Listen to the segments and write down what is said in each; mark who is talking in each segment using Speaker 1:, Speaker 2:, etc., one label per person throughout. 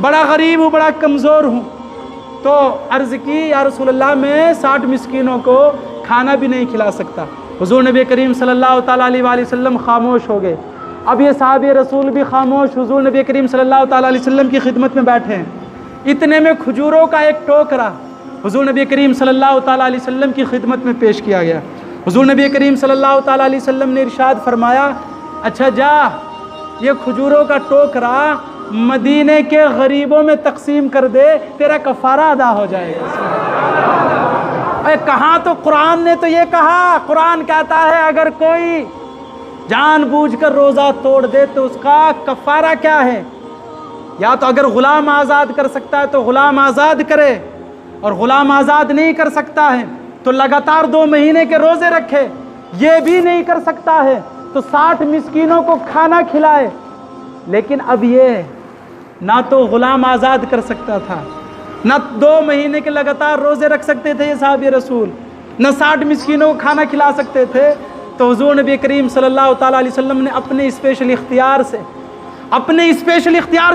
Speaker 1: بڑا غریب ہوں، بڑا کمزور ہوں۔ تو عرض کی یا رسول اللہ میں 60 مسکینوں کو کھانا بھی نہیں کھلا سکتا۔ حضور نبی کریم صلی اللہ تعالیٰ علیہ وآلہ وسلم خاموش ہو گئے۔ اب یہ صحابی رسول بھی خاموش، حضور نبی کریم صلی اللہ تعالیٰ علیہ وسلم کی خدمت میں بیٹھے ہیں۔ اتنے میں کھجوروں کا ایک ٹوکرا حضور نبی کریم صلی اللہ تعالیٰ علیہ وسلم کی خدمت میں پیش کیا گیا۔ حضور نبی کریم صلی اللہ تعالیٰ علیہ وسلم نے ارشاد فرمایا، اچھا جا یہ کھجوروں کا ٹوکرا مدینے کے غریبوں میں تقسیم کر دے، تیرا کفارہ ادا ہو جائے گا۔ اے کہاں تو قرآن نے تو یہ کہا، قرآن کہتا ہے اگر کوئی جان بوجھ کر روزہ توڑ دے تو اس کا کفارہ کیا ہے؟ یا تو اگر غلام آزاد کر سکتا ہے تو غلام آزاد کرے، اور غلام آزاد نہیں کر سکتا ہے تو لگاتار 2 مہینے کے روزے رکھے، یہ بھی نہیں کر سکتا ہے تو 60 مسکینوں کو کھانا کھلائے۔ لیکن اب یہ نہ تو غلام آزاد کر سکتا تھا، نہ 2 مہینے کے لگاتار روزے رکھ سکتے تھے یہ صحابی رسول، نہ 60 مسکینوں کو کھانا کھلا سکتے تھے۔ تو حضور نبی کریم صلی اللہ تعالیٰ علیہ وسلم نے اپنے اسپیشل اختیار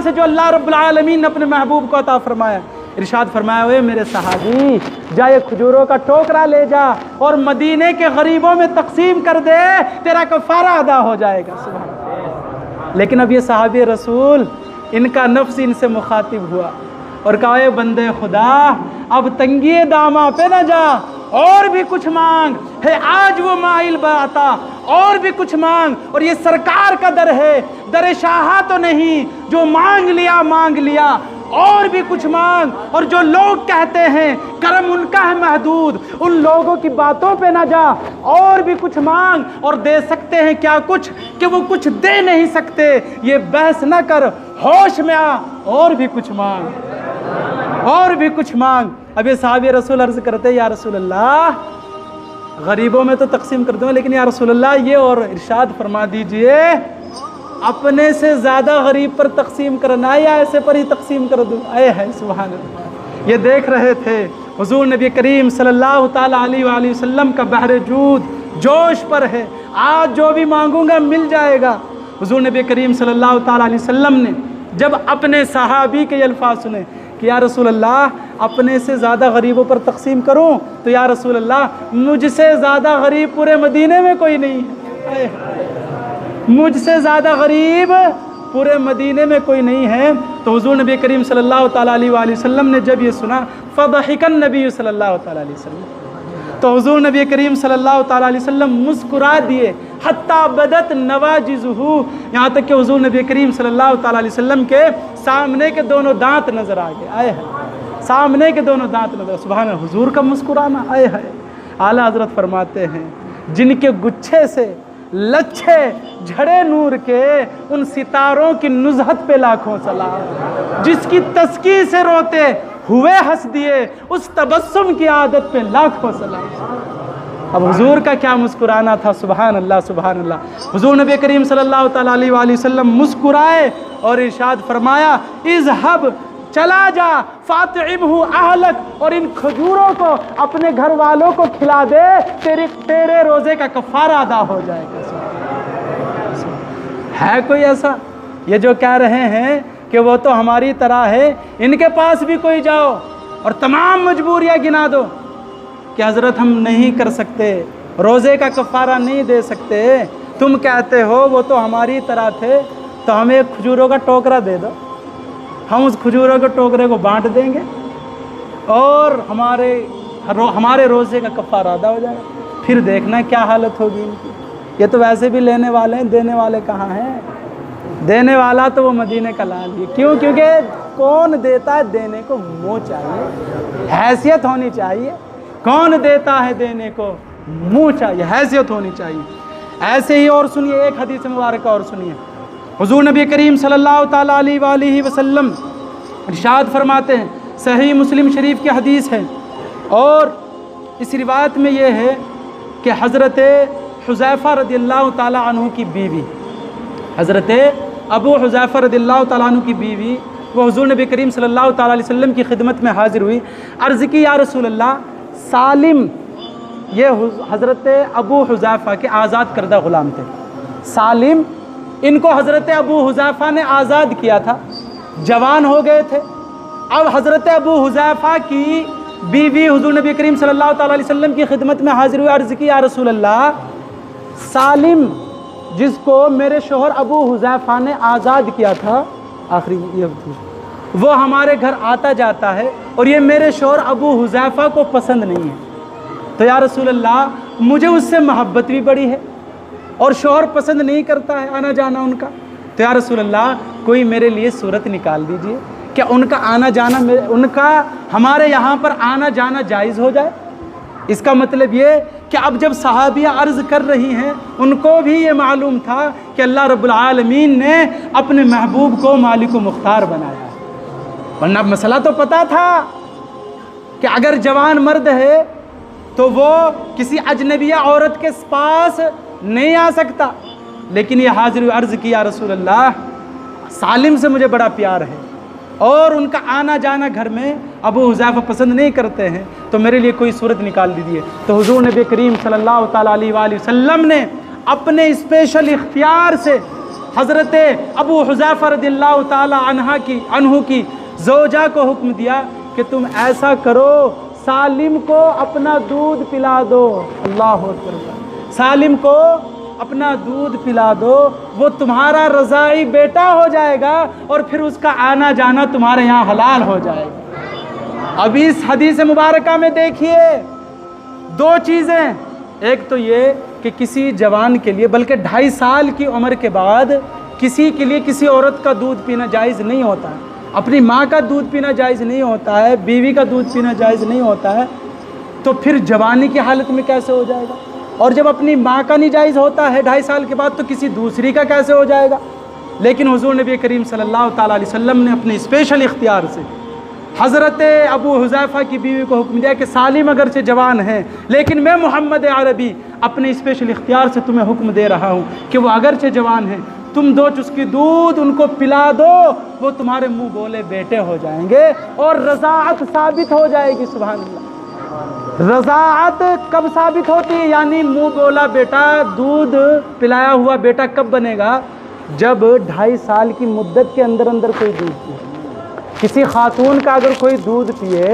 Speaker 1: سے جو اللہ رب العالمین نے اپنے محبوب کو عطا فرمایا، ارشاد فرمایا، اے میرے صحابی جا یہ کھجوروں کا ٹوکرا لے جا اور مدینے کے غریبوں میں تقسیم کر دے، تیرا کفارہ ادا ہو جائے گا۔ سبحان اللہ۔ لیکن اب یہ صحابی رسول، ان کا نفس ان سے مخاطب ہوا اور کہا، اے بندے خدا اب تنگی داماں پہ نہ جا، اور بھی کچھ مانگ ہے، آج وہ مائل بعطا، اور بھی کچھ مانگ، اور یہ سرکار کا در ہے، در شاہا تو نہیں، جو مانگ لیا، اور بھی کچھ مانگ۔ اور جو لوگ کہتے ہیں کرم ان کا ہے محدود، ان لوگوں کی باتوں پہ نہ جا، اور بھی کچھ مانگ، اور دے سکتے ہیں کیا کچھ کہ وہ کچھ دے نہیں سکتے، یہ بحث نہ کر، ہوش میں آ، اور بھی کچھ مانگ۔ اب یہ صحابی رسول عرض کرتے، یا رسول اللہ غریبوں میں تو تقسیم کر دوں، لیکن یا رسول اللہ یہ اور ارشاد فرما دیجئے، اپنے سے زیادہ غریب پر تقسیم کرنا یا ایسے پر ہی تقسیم کر دوں؟ اے ہے سبحان اللہ۔ یہ دیکھ رہے تھے حضور نبی کریم صلی اللہ تعالیٰ علیہ وآلہ وسلم کا بحر جود جوش پر ہے، آج جو بھی مانگوں گا مل جائے گا۔ حضور نبی کریم صلی اللہ تعالیٰ علیہ وسلم نے جب اپنے صحابی کے یہ الفاظ سنے کہ یا رسول اللہ اپنے سے زیادہ غریبوں پر تقسیم کروں تو یا رسول اللہ مجھ سے زیادہ غریب پورے مدینے میں کوئی نہیں ہے، مجھ سے زیادہ غریب پورے مدینے میں کوئی نہیں ہے۔ تو حضور نبی کریم صلی اللہ تعالیٰ علیہ وآلہ وسلم نے جب یہ سنا، فضحک النبی صلی اللہ تعالیٰ علیہ وسلم، تو حضور نبی کریم صلی اللہ تعالیٰ علیہ وسلم مسکرا دیے، حتیٰ بدت نواجذہ، یہاں تک کہ حضور نبی کریم صلی اللہ تعالیٰ علیہ وسلم کے سامنے کے دونوں دانت نظر آ گئے، آئے ہے سامنے کے دونوں دانت نظر، سبحان اللہ، حضور کا مسکرانا، آئے ہے۔ اعلیٰ حضرت فرماتے ہیں جن کے گچھے سے لچھے جھڑے نور کے، ان ستاروں کی نزہت پہ لاکھوں سلام، جس کی تسکی سے روتے ہوئے ہنس دیے، اس تبسم کی عادت پہ لاکھوں سلام۔ اب حضور کا کیا مسکرانا تھا، سبحان اللہ سبحان اللہ۔ حضور نبی کریم صلی اللہ تعالیٰ علیہ وآلہ وسلم مسکرائے اور ارشاد فرمایا، اذهب، چلا جا، فاطعمہ اہلک، اور ان کھجوروں کو اپنے گھر والوں کو کھلا دے، تیرے روزے کا کفارہ ادا ہو جائے گا۔ ہے کوئی ایسا یہ جو کہہ رہے ہیں کہ وہ تو ہماری طرح ہے، ان کے پاس بھی کوئی جاؤ اور تمام مجبوریاں گنا دو کہ حضرت ہم نہیں کر سکتے، روزے کا کفارہ نہیں دے سکتے، تم کہتے ہو وہ تو ہماری طرح تھے، تو ہمیں ایک کھجوروں کا ٹوکرا دے دو، ہم اس کھجوروں کے ٹوکرے کو بانٹ دیں گے اور ہمارے روزے کا کفارہ ادا ہو جائے گا۔ پھر دیکھنا کیا حالت ہوگی ان کی۔ یہ تو ویسے بھی لینے والے ہیں، دینے والے کہاں ہیں؟ دینے والا تو وہ مدینے کا لال ہی، کیوں؟ کیونکہ کون دیتا ہے دینے کو منہ چاہیے، حیثیت ہونی چاہیے، کون دیتا ہے دینے کو منہ چاہیے، حیثیت ہونی چاہیے۔ ایسے ہی اور سنیے ایک حدیث مبارکہ اور سنیے، حضور نبی کریم صلی اللہ تعالیٰ علیہ وآلہ وسلم ارشاد فرماتے ہیں، صحیح مسلم شریف کی حدیث ہے، اور اس روایت میں یہ ہے کہ حضرت حذیفہ رضی اللہ تعالیٰ عنہ کی بیوی، حضرت ابو حذیفہ رضی اللہ تعالیٰ عنہ کی بیوی، وہ حضور نبی کریم صلی اللہ تعالیٰ علیہ وسلم کی خدمت میں حاضر ہوئی، عرض کی یا رسول اللہ، سالم، یہ حضرت ابو حذیفہ کے آزاد کردہ غلام تھے، سالم ان کو حضرت ابو حذیفہ نے آزاد کیا تھا، جوان ہو گئے تھے۔ اب حضرت ابو حذیفہ کی بیوی حضور نبی کریم صلی اللہ تعالیٰ علیہ وسلم کی خدمت میں حاضر ہوئے، عرض کی یا رسول اللہ، سالم جس کو میرے شوہر ابو حذیفہ نے آزاد کیا تھا، آخری یہ وہ ہمارے گھر آتا جاتا ہے اور یہ میرے شوہر ابو حذیفہ کو پسند نہیں ہے، تو یا رسول اللہ مجھے اس سے محبت بھی بڑی ہے اور شوہر پسند نہیں کرتا ہے آنا جانا ان کا، تو یا رسول اللہ کوئی میرے لیے صورت نکال دیجئے کہ ان کا آنا جانا ان کا ہمارے یہاں پر آنا جانا جائز ہو جائے۔ اس کا مطلب یہ کہ اب جب صحابیہ عرض کر رہی ہیں ان کو بھی یہ معلوم تھا کہ اللہ رب العالمین نے اپنے محبوب کو مالک و مختار بنایا ہے، ورنہ مسئلہ تو پتہ تھا کہ اگر جوان مرد ہے تو وہ کسی اجنبیہ عورت کے پاس نہیں آ سکتا، لیکن یہ حاضر عرض کی یا رسول اللہ سالم سے مجھے بڑا پیار ہے اور ان کا آنا جانا گھر میں ابو حذیفہ پسند نہیں کرتے ہیں، تو میرے لیے کوئی صورت نکال دیجیے۔ تو حضور نبی کریم صلی اللہ تعالیٰ علیہ وآلہ وسلم نے اپنے اسپیشل اختیار سے حضرت ابو حذیفہ رضی اللہ تعالیٰ عنہ کی زوجہ کو حکم دیا کہ تم ایسا کرو، سالم کو اپنا دودھ پلا دو، اللہ اکبر، سالم کو اپنا دودھ پلا دو، وہ تمہارا رضاعی بیٹا ہو جائے گا اور پھر اس کا آنا جانا تمہارے یہاں حلال ہو جائے گا۔ اب اس حدیث مبارکہ میں دیکھیے دو چیزیں، ایک تو یہ کہ کسی جوان کے لیے بلکہ 2.5 سال کی عمر کے بعد کسی کے لیے کسی عورت کا دودھ پینا جائز نہیں ہوتا ہے، اپنی ماں کا دودھ پینا جائز نہیں ہوتا ہے، بیوی کا دودھ پینا جائز نہیں ہوتا ہے، تو پھر جوانی کی حالت میں کیسے ہو جائے گا؟ اور جب اپنی ماں کا نہیں جائز ہوتا ہے 2.5 سال کے بعد تو کسی دوسری کا کیسے ہو جائے گا؟ لیکن حضور نبی کریم صلی اللہ تعالیٰ علیہ وسلم نے اپنے اسپیشل اختیار سے حضرت ابو حذیفہ کی بیوی کو حکم دیا کہ سالم اگرچہ جوان ہیں لیکن میں محمد عربی اپنے اسپیشل اختیار سے تمہیں حکم دے رہا ہوں کہ وہ اگرچہ جوان ہیں، تم 2 چسکی دودھ ان کو پلا دو، وہ تمہارے منہ بولے بیٹے ہو جائیں گے اور رضاعت ثابت ہو جائے گی۔ سبحان اللہ، رضاعت کب ثابت ہوتی ہے؟ یعنی منہ بولا بیٹا، دودھ پلایا ہوا بیٹا کب بنے گا؟ جب 2.5 سال کی مدت کے اندر کوئی دودھ پیے۔ کسی خاتون کا اگر کوئی دودھ پیے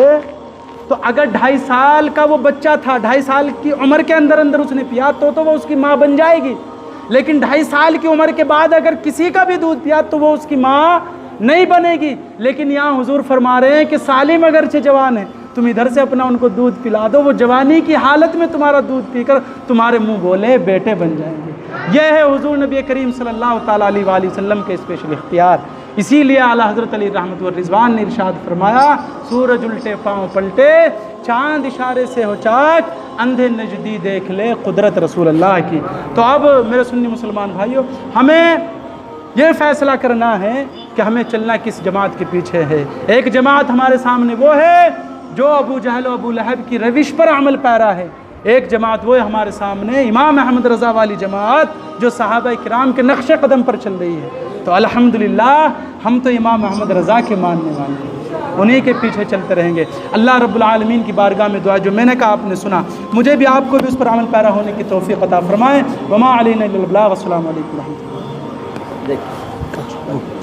Speaker 1: تو اگر 2.5 سال کا وہ بچہ تھا، 2.5 سال کی عمر کے اندر اس نے پیا تو وہ اس کی ماں بن جائے گی، لیکن 2.5 سال کی عمر کے بعد اگر کسی کا بھی دودھ پیا تو وہ اس کی ماں نہیں بنے گی۔ لیکن یہاں حضور فرما رہے ہیں کہ سالم اگرچہ جوان ہے، تم ادھر سے اپنا ان کو دودھ پلا دو، وہ جوانی کی حالت میں تمہارا دودھ پی کر تمہارے منہ بولے بیٹے بن جائیں گے۔ یہ ہے حضور نبی کریم صلی اللہ تعالیٰ علیہ وآلہ وسلم کے اسپیشل اختیار۔ اسی لیے اعلیٰ حضرت علی رحمت والرضوان نے ارشاد فرمایا، سورج الٹے پاؤں پلٹے، چاند اشارے سے ہو چاک، اندھے نجدی دیکھ لے قدرت رسول اللہ کی۔ تو اب میرے سنی مسلمان بھائیوں، ہمیں یہ فیصلہ کرنا ہے کہ ہمیں چلنا کس جماعت کے پیچھے ہے۔ ایک جماعت ہمارے سامنے وہ ہے جو ابو جہل و ابو لہب کی روش پر عمل پیرا ہے، ایک جماعت وہ ہے ہمارے سامنے امام احمد رضا والی جماعت جو صحابہ کرام کے نقش قدم پر چل رہی ہے۔ تو الحمدللہ ہم تو امام احمد رضا کے ماننے والے ہیں، انہی کے پیچھے چلتے رہیں گے۔ اللہ رب العالمین کی بارگاہ میں دعا، جو میں نے کہا آپ نے سنا، مجھے بھی آپ کو بھی اس پر عمل پیرا ہونے کی توفیق عطا فرمائے۔ وما علینا الا البلاغ۔ السلام علیکم ورحمۃ اللہ۔